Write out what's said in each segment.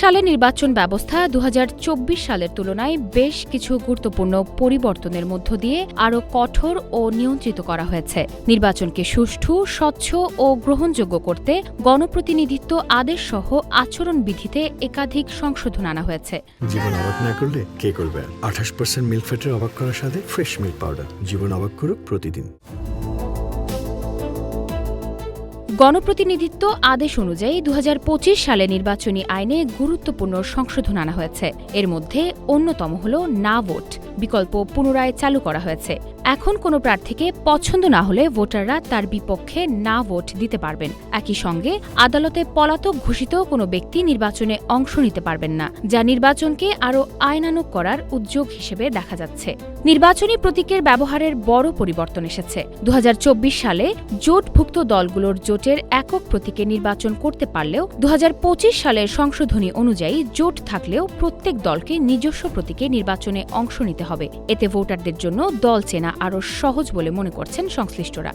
সালের নির্বাচন ব্যবস্থা ২০২৪ সালের তুলনায় বেশ কিছু গুরুত্বপূর্ণ পরিবর্তনের মধ্য দিয়ে আরও কঠোর ও নিয়ন্ত্রিত করা হয়েছে। নির্বাচনকে সুষ্ঠু, স্বচ্ছ ও গ্রহণযোগ্য করতে গণপ্রতিনিধিত্ব আদেশসহ আচরণবিধিতে একাধিক সংশোধন আনা হয়েছে। জীবন অবাক না করলে কে করবে? 28% মিল্ক ফ্যাটের অবাক করার সাথে ফ্রেশ মিল্ক পাউডার। জীবন অবাক করুক প্রতিদিন। গণপ্রতিনিধিত্ব আদেশ অনুযায়ী ২০২৫ সালে নির্বাচনী আইনে গুরুত্বপূর্ণ সংশোধন আনা হয়েছে। এর মধ্যে অন্যতম হল না ভোট বিকল্প পুনরায় চালু করা হয়েছে। এখন কোনো প্রার্থীকে পছন্দ না হলে ভোটাররা তার বিপক্ষে না ভোট দিতে পারবেন। একই সঙ্গে আদালতে পলাতক ঘোষিত কোনো ব্যক্তি নির্বাচনে অংশ নিতে পারবেন না, যা নির্বাচনকে আরও আইনানুগ করার উদ্যোগ হিসেবে দেখা যাচ্ছে। নির্বাচনী প্রতীকের ব্যবহারের বড় পরিবর্তন এসেছে। ২০২৪ সালে জোটভুক্ত দলগুলোর জোটের একক প্রতীকে নির্বাচন করতে পারলেও ২০২৫ সালের সংশোধনী অনুযায়ী জোট থাকলেও প্রত্যেক দলকে নিজস্ব প্রতীকে নির্বাচনে অংশ নিতে হবে। এতে ভোটারদের জন্য দল চেনা আরও সহজ বলে মনে করছেন সংশ্লিষ্টরা।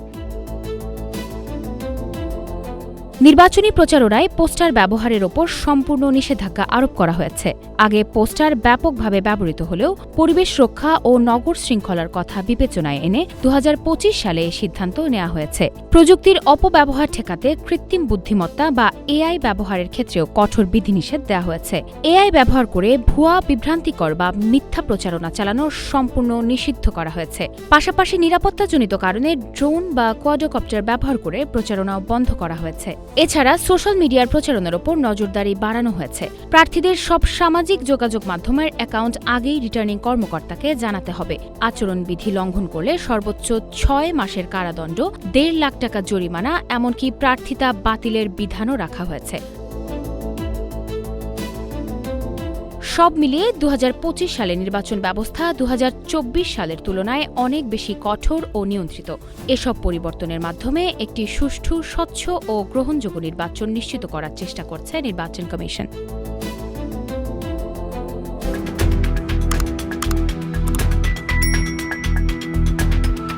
নির্বাচনী প্রচারণায় পোস্টার ব্যবহারের ওপর সম্পূর্ণ নিষেধাজ্ঞা আরোপ করা হয়েছে। আগে পোস্টার ব্যাপকভাবে ব্যবহৃত হলেও পরিবেশ রক্ষা ও নগর শৃঙ্খলার কথা বিবেচনায় এনে ২০২৫ সালে এই সিদ্ধান্ত নেওয়া হয়েছে। প্রযুক্তির অপব্যবহার ঠেকাতে কৃত্রিম বুদ্ধিমত্তা বা এআই ব্যবহারের ক্ষেত্রেও কঠোর বিধিনিষেধ দেওয়া হয়েছে। এআই ব্যবহার করে ভুয়া, বিভ্রান্তিকর বা মিথ্যা প্রচারণা চালানো সম্পূর্ণ নিষিদ্ধ করা হয়েছে। পাশাপাশি নিরাপত্তাজনিত কারণে ড্রোন বা কোয়াডকপ্টার ব্যবহার করে প্রচারণাও বন্ধ করা হয়েছে। এছাড়া সোশ্যাল মিডিয়ার প্রচারণার ওপর নজরদারি বাড়ানো হয়েছে। প্রার্থীদের সব সামাজিক যোগাযোগ মাধ্যমের অ্যাকাউন্ট আগেই রিটার্নিং কর্মকর্তাকে জানাতে হবে। আচরণবিধি লঙ্ঘন করলে সর্বোচ্চ ৬ মাসের কারাদণ্ড, ১.৫ লাখ টাকা জরিমানা, এমনকি প্রার্থিতা বাতিলের বিধানও রাখা হয়েছে। সব মিলিয়ে ২০২৫ সালের নির্বাচন ব্যবস্থা ২০২৪ সালের তুলনায় অনেক বেশি কঠোর ও নিয়ন্ত্রিত। এসব পরিবর্তনের মাধ্যমে একটি সুষ্ঠু, স্বচ্ছ ও গ্রহণযোগ্য নির্বাচন নিশ্চিত করার চেষ্টা করছে নির্বাচন কমিশন।